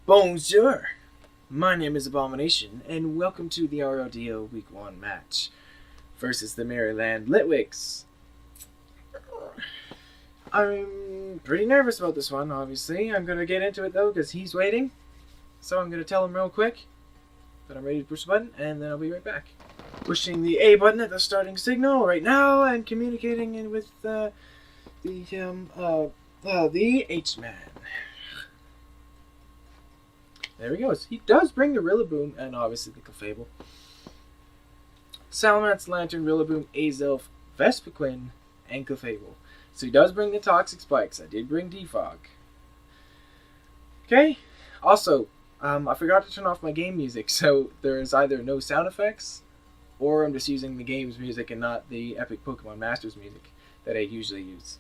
Bonjour! My name is Abomination, and welcome to the RoDL Week 1 match versus the Maryland Litwicks. I'm pretty nervous about this one, obviously. I'm going to get into it, though, because he's waiting. So I'm going to tell him real quick that I'm ready to push the button, and then I'll be right back. Pushing the A button at the starting signal right now, and communicating with the H-Man. There he goes. He does bring the Rillaboom and obviously the Clefable. Salamence, Lantern, Rillaboom, Azelf, Vespiquen, and Clefable. So he does bring the Toxic Spikes. I did bring Defog. Okay. Also, I forgot to turn off my game music, so there's either no sound effects, or I'm just using the game's music and not the Epic Pokemon Masters music that I usually use.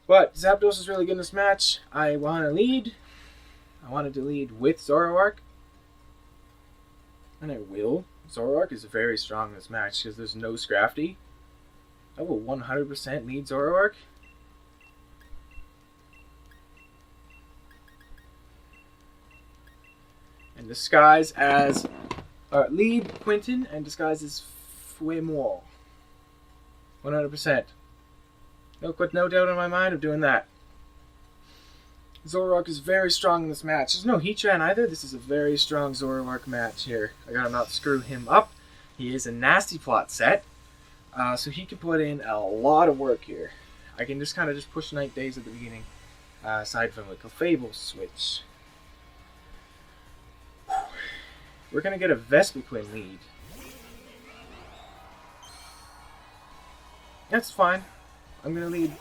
But Zapdos is really good in this match. I want to lead. I wanted to lead with Zoroark, and I will. Zoroark is very strong in this match because there's no Scrafty. I will 100% lead Zoroark. And disguise as... lead Quentin and disguise as Fouemoir. 100%. No doubt in my mind of doing that. Zoroark is very strong in this match. There's no Heatran either. This is a very strong Zoroark match here. I gotta not screw him up. He is a nasty plot set. So he can put in a lot of work here. I can just kind of push Night Days at the beginning. Aside from a Clefable switch. We're gonna get a Vespiquen lead. That's fine. I'm gonna lead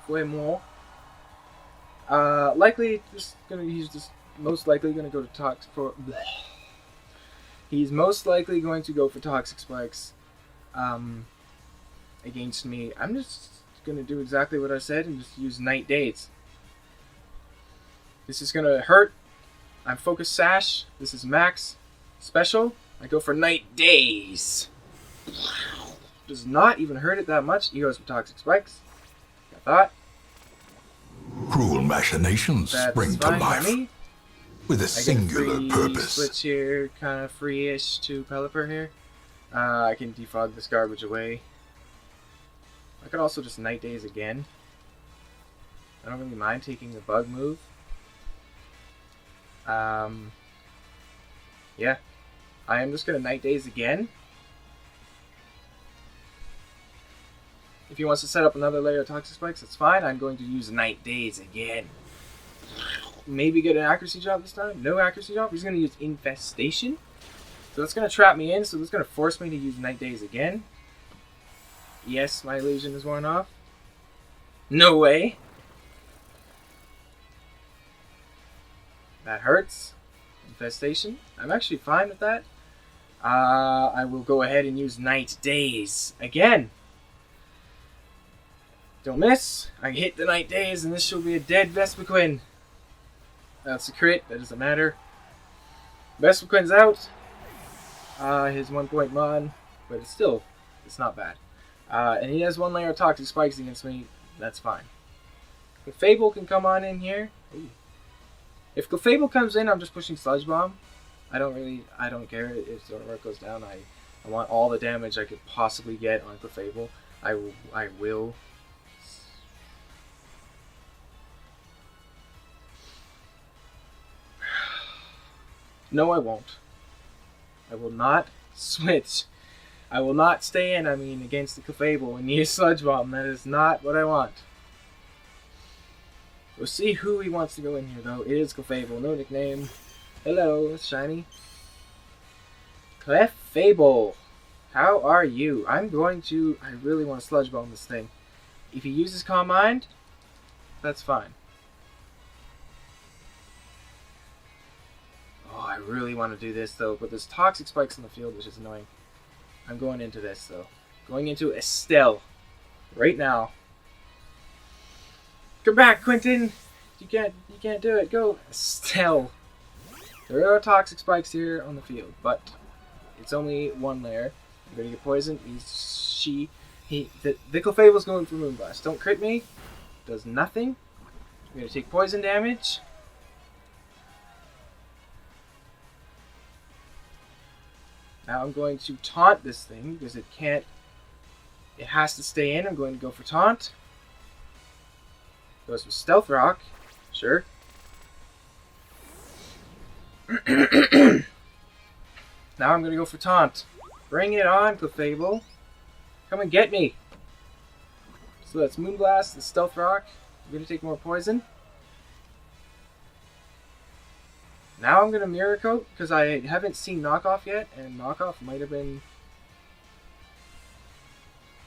Fouemoir. He's most likely gonna go to Toxic for. He's most likely going to go for Toxic Spikes, against me. I'm just gonna do exactly what I said and just use Night Days. This is gonna hurt. I'm Focus Sash. This is Max Special. I go for Night Days. Does not even hurt it that much. He goes for Toxic Spikes. Got that. Cruel machinations spring to life with a singular purpose. Switch here, kind of free-ish to Pelipper here. I can defog this garbage away. I could also just Night Days again. I don't really mind taking the bug move. Yeah. I am just going to Night Days again. If he wants to set up another layer of Toxic Spikes, that's fine. I'm going to use Night Days again. Maybe get an accuracy drop this time. No accuracy drop. He's going to use Infestation. So that's going to trap me in. So that's going to force me to use Night Days again. Yes, my illusion is worn off. No way. That hurts. Infestation. I'm actually fine with that. I will go ahead and use Night Days again. Don't miss. I hit the Night Days, and this shall be a dead Vespiquen. That's a crit. That doesn't matter. Vespiquen's out. His 1-point mod, but it's not bad. And he has one layer of Toxic Spikes against me. That's fine. Clefable can come on in here. Ooh. If Clefable comes in, I'm just pushing Sludge Bomb. I don't care if Zoroark goes down. I want all the damage I could possibly get on Clefable. I will. No, I won't. I will not switch. I will not stay in, against the Clefable and use Sludge Bomb. That is not what I want. We'll see who he wants to go in here, though. It is Clefable. No nickname. Hello, it's shiny. Clefable. How are you? I really want to Sludge Bomb this thing. If he uses Calm Mind, that's fine. Oh, I really want to do this, though, but there's Toxic Spikes in the field, which is annoying. I'm going into this, though. Going into Estelle. Right now. Come back, Quentin! You can't do it. Go, Estelle. There are Toxic Spikes here on the field, but it's only one layer. I'm gonna get poisoned. The Clefable's going for Moonblast. Don't crit me. Does nothing. I'm gonna take poison damage. Now I'm going to taunt this thing because it can't. It has to stay in. I'm going to go for taunt. Goes for stealth rock. Sure. Now I'm going to go for taunt. Bring it on, Clefable. Come and get me. So that's Moonblast, the stealth rock. I'm going to take more poison. Now I'm going to Mirror Coat because I haven't seen Knockoff yet, and Knockoff might have been.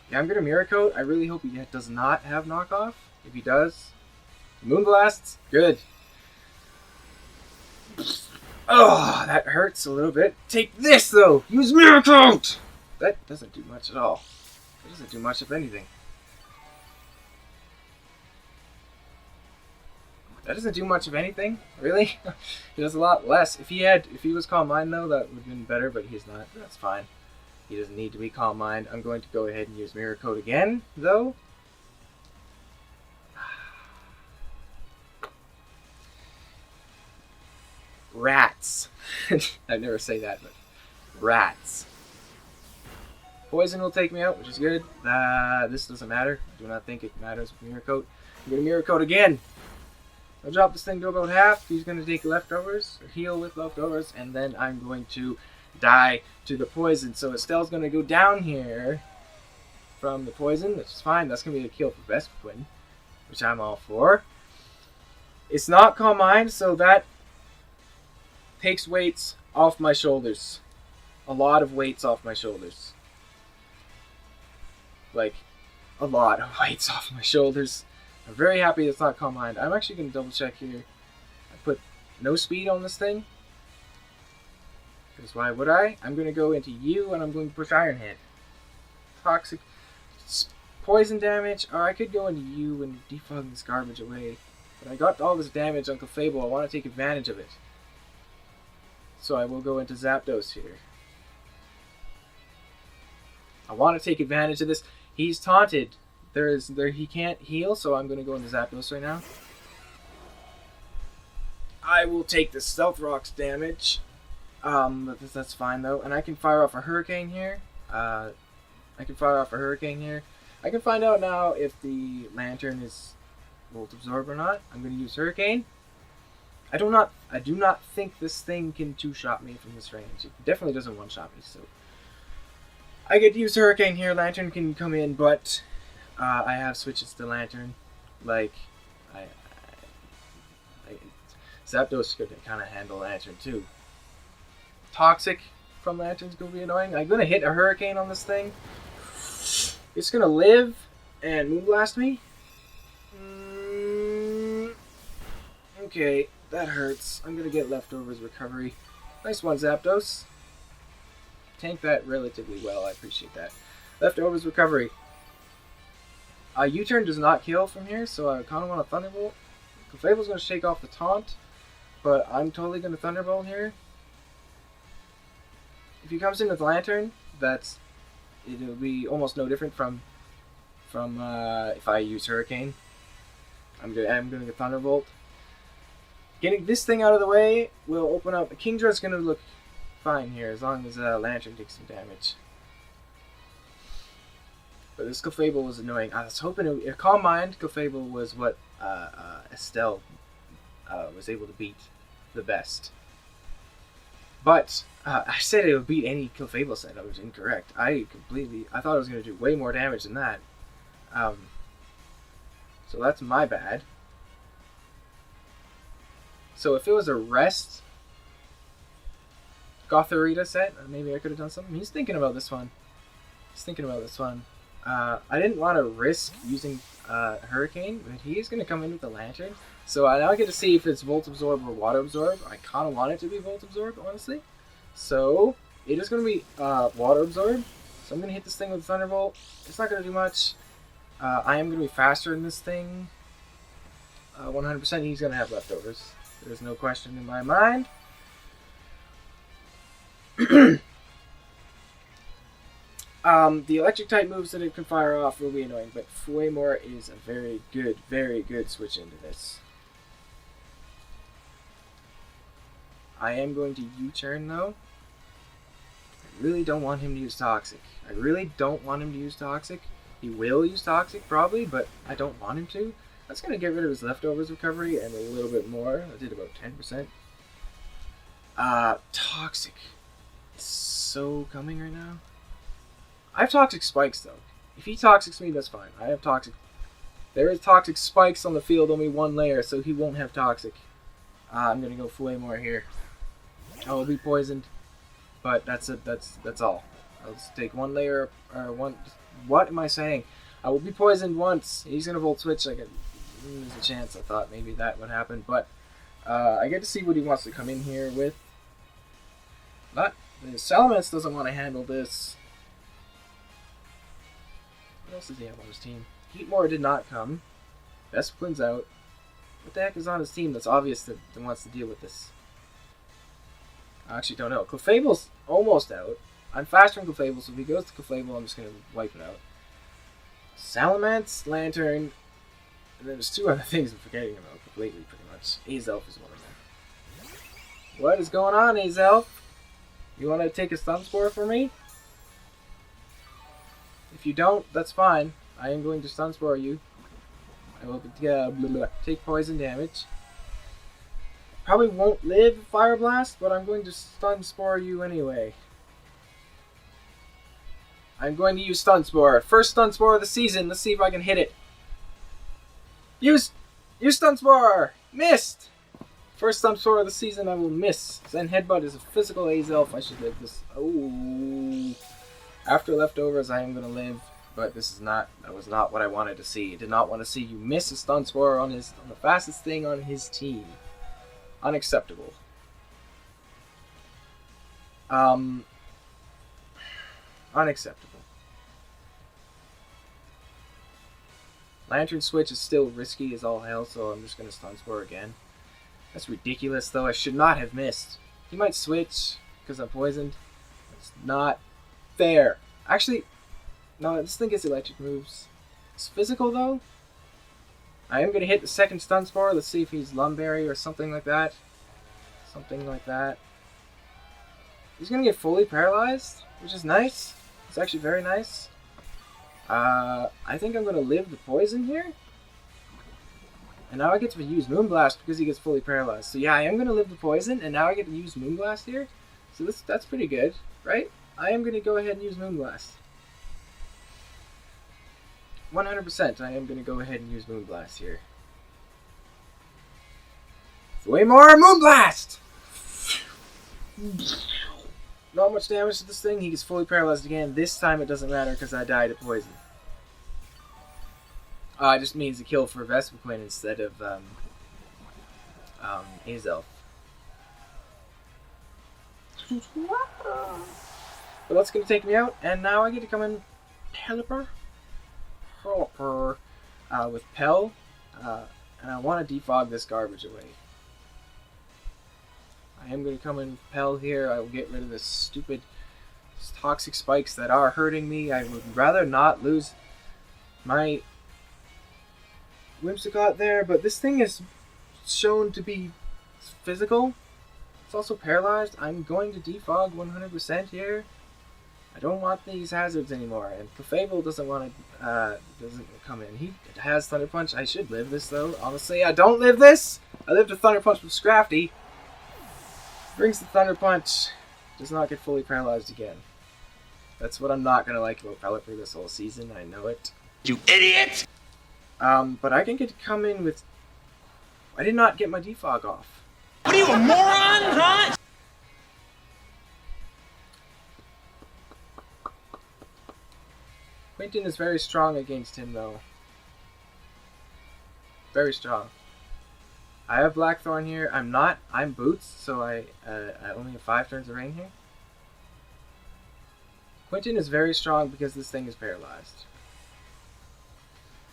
Yeah, I'm going to Mirror Coat. I really hope he does not have Knockoff. If he does, Moonblast, good. Oh, that hurts a little bit. Take this, though! Use Mirror Coat! That doesn't do much at all. It doesn't do much of anything. That doesn't do much of anything? Really? He does a lot less. If he was Calm Mind, though, that would have been better, but he's not. That's fine. He doesn't need to be Calm Mind. I'm going to go ahead and use Mirror Coat again, though. Rats. I never say that, but rats. Poison will take me out, which is good. This doesn't matter. I do not think it matters with Mirror Coat. I'm going to Mirror Coat again. I'll drop this thing to about half. He's going to take leftovers, or heal with leftovers, and then I'm going to die to the poison. So Estelle's going to go down here from the poison, which is fine. That's going to be a kill for Vespiquen, which I'm all for. It's not Calm Mind, so that takes weights off my shoulders. A lot of weights off my shoulders. Like, a lot of weights off my shoulders. I'm very happy it's not Calm Mind. I'm actually going to double check here. I put no speed on this thing. Because why would I? I'm going to go into you and I'm going to push Iron Head. Toxic. Poison damage. Or I could go into you and defog this garbage away. But I got all this damage on Clefable. I want to take advantage of it. So I will go into Zapdos here. I want to take advantage of this. He's taunted. He can't heal, so I'm going to go into Zapdos right now. I will take the Stealth Rock's damage. But that's fine though. And I can fire off a Hurricane here. I can find out now if the Lantern is Volt Absorb or not. I'm going to use Hurricane. I do not think this thing can two-shot me from this range. It definitely doesn't one-shot me, so I could use Hurricane here. Lantern can come in, but I have switches to Lantern. Like, Zapdos could kind of handle Lantern too. Toxic from Lantern's gonna be annoying. I'm gonna hit a Hurricane on this thing. It's gonna live and Moonblast me. Okay. That hurts. I'm going to get leftovers recovery. Nice one, Zapdos. Tank that relatively well. I appreciate that. Leftovers recovery. U-turn does not kill from here, so I kind of want a Thunderbolt. Clefable's going to shake off the taunt, but I'm totally going to Thunderbolt here. If he comes in with Lantern, it'll be almost no different from if I use Hurricane. I'm going to get Thunderbolt. Getting this thing out of the way will open up. Kingdra's going to look fine here as long as Lantern takes some damage. But this Clefable was annoying. I was hoping if Calm Mind, Clefable was what Estelle was able to beat the best. But I said it would beat any Clefable set. I was incorrect. I thought it was going to do way more damage than that. So that's my bad. So if it was a Rest Gothorita set, maybe I could have done something. He's thinking about this one. I didn't want to risk using Hurricane, but he is going to come in with the Lantern. So I now get to see if it's Volt Absorb or Water Absorb. I kind of want it to be Volt Absorb, honestly. So it is going to be Water Absorb. So I'm going to hit this thing with Thunderbolt. It's not going to do much. I am going to be faster than this thing. 100% he's going to have leftovers. There's no question in my mind. The electric type moves that it can fire off will be annoying, but Fuemore is a very good switch into this. I am going to U-turn though. I really don't want him to use Toxic. I really don't want him to use Toxic. He will use Toxic, probably, but I don't want him to. That's going to get rid of his Leftovers recovery and a little bit more. I did about 10%. Toxic. It's so coming right now. I have Toxic Spikes, though. If he Toxics me, that's fine. I have Toxic. There is Toxic Spikes on the field, only one layer, so he won't have Toxic. I'm going to go for way more here. I will be poisoned, but that's it. That's all. I'll just take one layer, or one... What am I saying? I will be poisoned once. He's going to Volt Switch. There's a chance. I thought maybe that would happen, but I get to see what he wants to come in here with. But Salamence doesn't want to handle this. What else does he have on his team? Heatmore did not come. Vespiqun's out. What the heck is on his team that's obvious that wants to deal with this? I actually don't know. Clefable's almost out. I'm faster than Clefable, so if he goes to Clefable, I'm just going to wipe it out. Salamence, Lantern, and then there's two other things I'm forgetting about completely, pretty much. Azelf is one of them. What is going on, Azelf? You want to take a Stun Spore for me? If you don't, that's fine. I am going to Stun Spore you. I will take poison damage. Probably won't live Fire Blast, but I'm going to Stun Spore you anyway. I'm going to use Stun Spore. First Stun Spore of the season. Let's see if I can hit it. Use Stun Spore! Missed! First Stun Spore of the season, I will miss. Zen Headbutt is a physical Azelf. I should live this. Oh. After Leftovers, I am going to live. But that was not what I wanted to see. I did not want to see you miss a Stun Spore on the fastest thing on his team. Unacceptable. Unacceptable. Lantern Switch is still risky as all hell, so I'm just going to Stun Spore again. That's ridiculous, though. I should not have missed. He might switch because I'm poisoned. It's not fair. Actually, no, this thing gets electric moves. It's physical, though. I am going to hit the second Stun Spore. Let's see if he's Lumberry or something like that. Something like that. He's going to get fully paralyzed, which is nice. It's actually very nice. I think I'm going to live the poison here. And now I get to use Moonblast because he gets fully paralyzed. So yeah, I am going to live the poison, and now I get to use Moonblast here. So that's pretty good, right? I am going to go ahead and use Moonblast. 100% I am going to go ahead and use Moonblast here. Way more Moonblast! Not much damage to this thing. He gets fully paralyzed again. This time it doesn't matter because I died of poison. It just means a kill for Vespiquen instead of Azelf. But that's going to take me out, and now I get to come in Pelipper with Pell, and I want to defog this garbage away. I am going to come in with Pell here. I will get rid of this stupid Toxic Spikes that are hurting me. I would rather not lose my Whimsicott there, but this thing is shown to be physical. It's also paralyzed. I'm going to defog 100% here. I don't want these hazards anymore, and Clefable doesn't want to, doesn't come in. He has Thunder Punch. I should live this, though. Honestly, I don't live this! I lived a Thunder Punch with Scrafty. Brings the Thunder Punch. Does not get fully paralyzed again. That's what I'm not going to like about Pelipper this whole season. I know it. You idiot! But I can get to come in with... I did not get my defog off. What are you, a moron, huh? Quentin is very strong against him, though. Very strong. I have Blackthorn here. I'm not. I'm Boots, so I only have 5 turns of rain here. Quentin is very strong because this thing is paralyzed.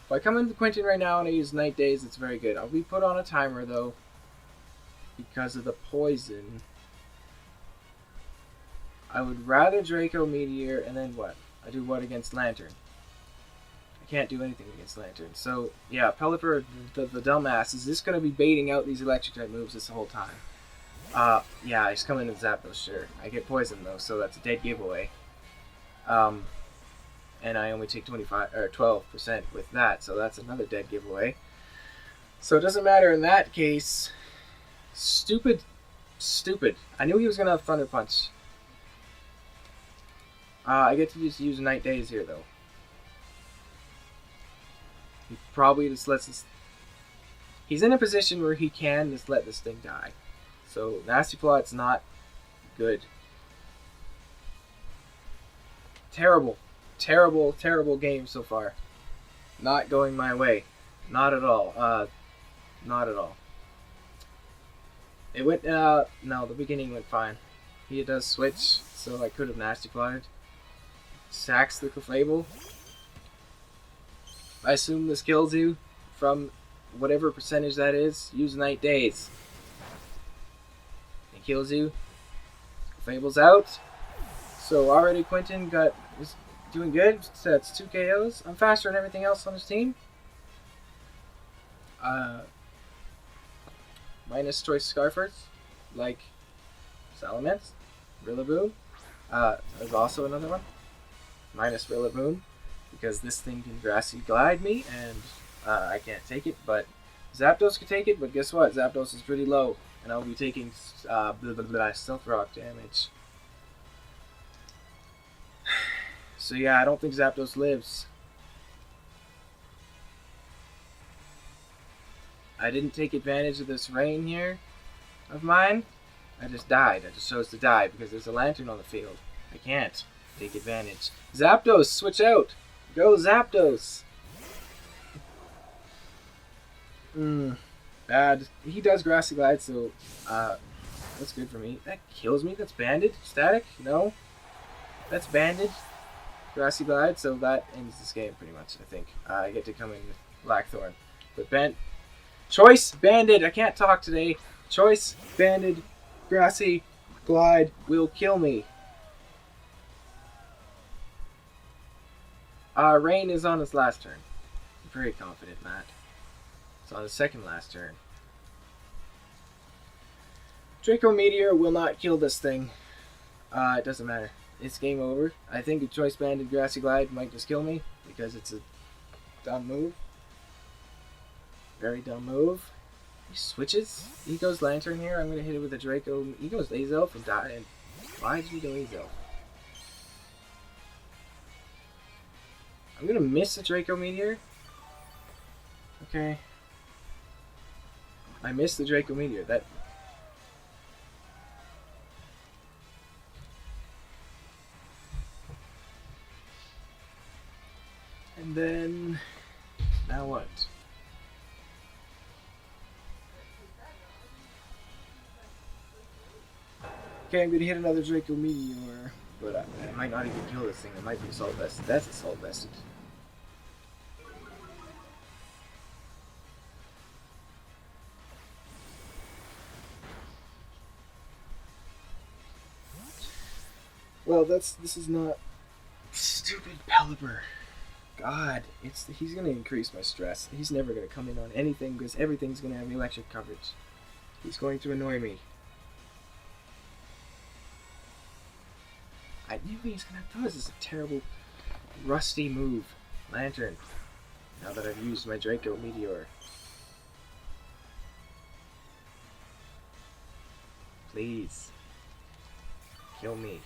If I come into Quentin right now and I use Night Days, it's very good. I'll be put on a timer, though, because of the poison. I would rather Draco Meteor, and then what? I do what against Lantern? I can't do anything against Lantern. So, yeah, Pelipper, the dumbass, is just going to be baiting out these electric type moves this whole time. Yeah, he's coming to Zapdos, sure. I get poisoned though, so that's a dead giveaway. And I only take 25 or 12% with that, so that's another dead giveaway. So it doesn't matter in that case. Stupid. I knew he was gonna have Thunder Punch. I get to just use Night Days here though. He probably just lets this. He's in a position where he can just let this thing die. So Nasty Plot's not good. Terrible game so far. Not going my way. Not at all. Not at all. It went, no, the beginning went fine. He does switch, so I could have Nasty Plotted. Sacks the Clefable. I assume this kills you from whatever percentage that is. Use Night Days. It kills you. Clefable's out. So already Quentin is doing good. So that's 2 KOs. I'm faster than everything else on his team. Minus Choice Scarfers, like Salamence, Rillaboom. There's also another one. Minus Rillaboom, because this thing can Grassy Glide me, and I can't take it, but Zapdos can take it, but guess what? Zapdos is pretty low, and I'll be taking Stealth Rock damage. So yeah, I don't think Zapdos lives. I didn't take advantage of this rain here of mine. I just died. I just chose to die because there's a lantern on the field. I can't take advantage. Zapdos, switch out. Go Zapdos. Bad. He does Grassy Glide, so that's good for me. That kills me. That's Banded. Static? No. That's Banded. Grassy Glide, so that ends this game pretty much, I think. I get to come in with Blackthorn. But Choice Banded. I can't talk today. Choice Banded Grassy Glide will kill me. Rain is on his last turn. I'm very confident, Matt. It's on his second last turn. Draco Meteor will not kill this thing. It doesn't matter. It's game over. I think a Choice Banded Grassy Glide might just kill me because it's a dumb move. Very dumb move. He switches. He goes Lantern here. I'm going to hit it with a Draco. He goes Azelf and die. And why did he go Azelf? I'm going to miss a Draco Meteor. Okay. I missed the Draco Meteor. That. And then. Now what? Okay, I'm gonna hit another Draco Meteor, but I might not even kill this thing. It might be Assault Vested. That's Assault Vested. Well, this is not stupid Pelipper. God, he's gonna increase my stress. He's never gonna come in on anything because everything's gonna have electric coverage. He's going to annoy me. I knew he was gonna do this. This is a terrible, rusty move. Lantern. Now that I've used my Draco Meteor. Please. Kill me.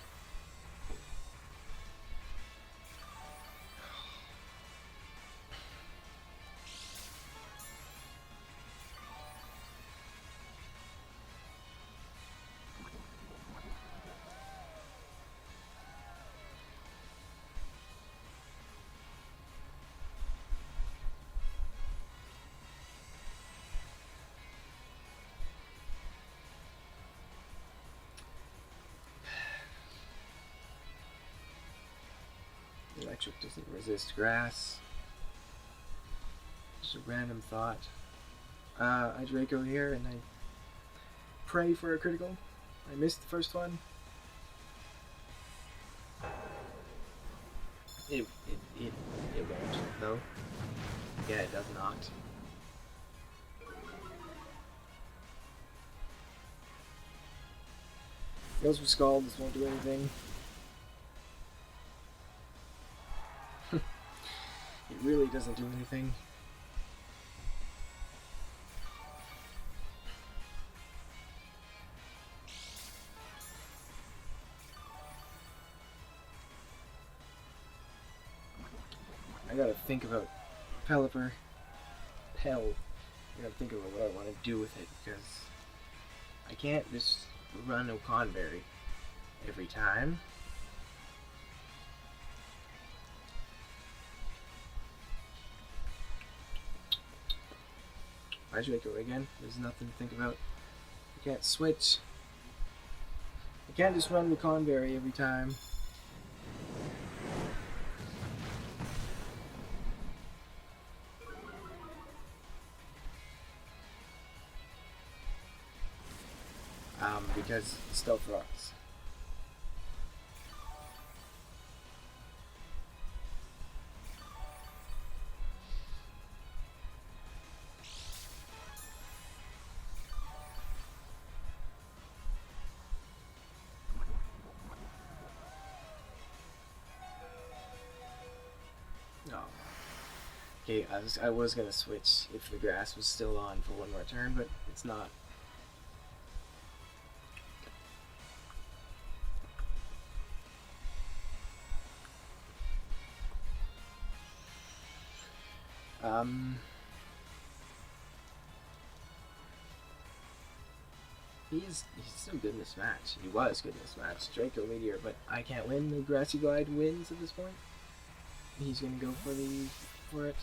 Electric doesn't resist grass. Just a random thought. I Draco here and I pray for a critical. I missed the first one. It won't though. Yeah, it does not. Goes for Scald, this won't do anything. It really doesn't do anything. I gotta think about Pelipper. I gotta think about what I want to do with it, because I can't just run Oconberry every time. Why'd you make it again? There's nothing to think about. I can't switch. I can't just run Oconberry every time. Because Stealth Rocks. No. Okay, I was gonna switch if the grass was still on for one more turn, but it's not. He's still good in this match. He was good in this match. Draco Meteor, but I can't win. The Grassy Glide wins at this point. He's gonna go for it.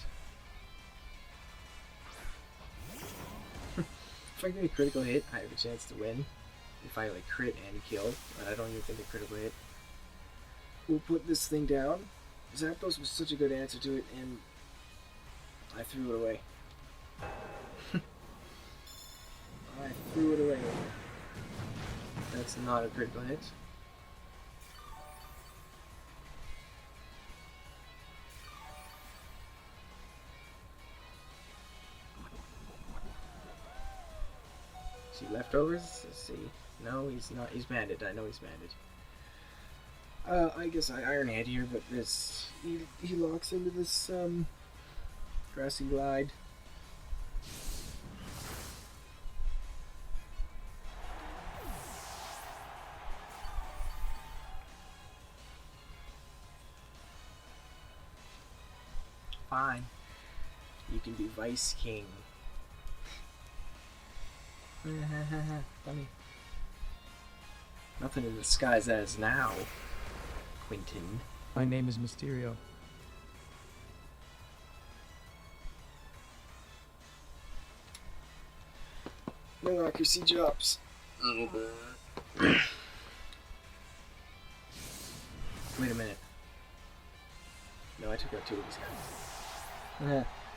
If I get a critical hit, I have a chance to win. If I like crit and kill, but I don't even think a critical hit. We'll put this thing down. Zapdos was such a good answer to it, and I threw it away. I threw it away. That's not a critical hit. See leftovers? Let's see. No, he's not. He's banded. I know he's banded. I guess I Iron Head here, but this he locks into this Grassy Glide. Fine. You can be Vice King. Funny. Nothing in the skies as now, Quentin. My name is Mysterio. No accuracy drops. Wait a minute. No, I took out two of these guys.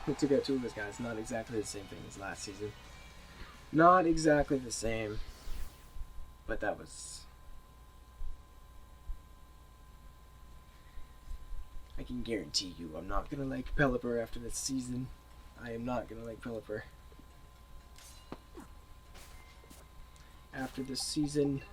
I took out two of these guys. Not exactly the same thing as last season. Not exactly the same. But that was... I can guarantee you I'm not gonna like Pelipper after this season. I am not gonna like Pelipper. After this season...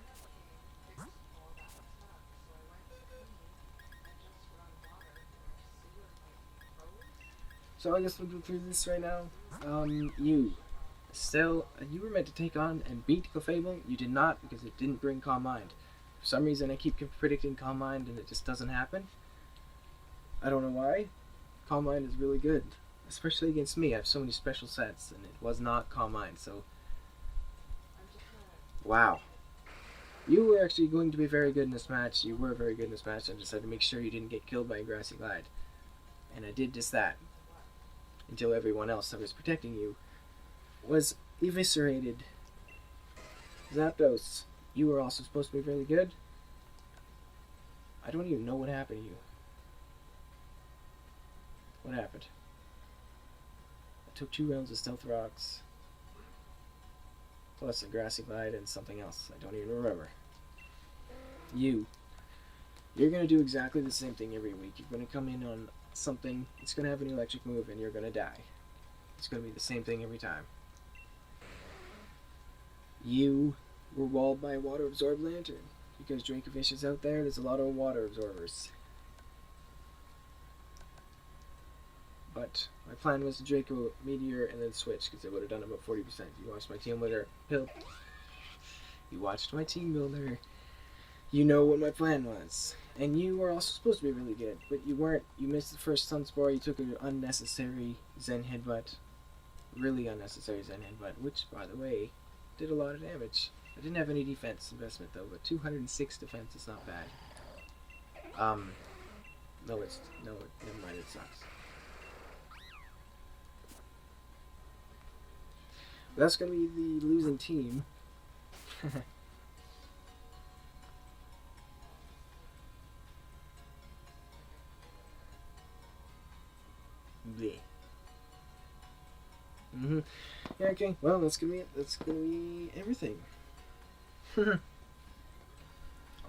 So I guess we'll go through this right now. You were meant to take on and beat Clefable. You did not, because it didn't bring Calm Mind. For some reason I keep predicting Calm Mind and it just doesn't happen. I don't know why. Calm Mind is really good. Especially against me. I have so many special sets and it was not Calm Mind, so... Wow. You were actually going to be very good in this match. You were very good in this match. I just had to make sure you didn't get killed by a Grassy Glide. And I did just that. Until everyone else that was protecting you was eviscerated. Zapdos, you were also supposed to be really good. I don't even know what happened to you. What happened? I took 2 rounds of Stealth Rocks. Plus a Grassy Glide and something else. I don't even remember. You're going to do exactly the same thing every week. You're going to come in on something, it's going to have an electric move and you're going to die. It's going to be the same thing every time. You were walled by a water absorbed lantern. because Dracovish is out there. There's a lot of water absorbers. But my plan was to Draco Meteor and then switch, because I would have done about 40%. You watched my team builder. You watched my team builder. You know what my plan was. And you were also supposed to be really good, but you weren't. You missed the first Sunspore. You took an unnecessary Zen Headbutt. Really unnecessary Zen Headbutt, which, by the way, did a lot of damage. I didn't have any defense investment, though, but 206 defense is not bad. No, never mind, it sucks. That's gonna be the losing team. Bleh. Yeah, okay. Well, that's gonna be it. That's gonna be everything. A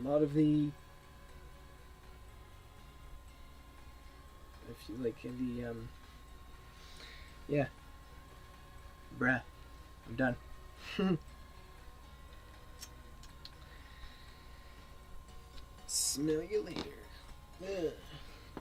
lot of the, if you like, in the yeah. Bruh. I'm done. Smell you later.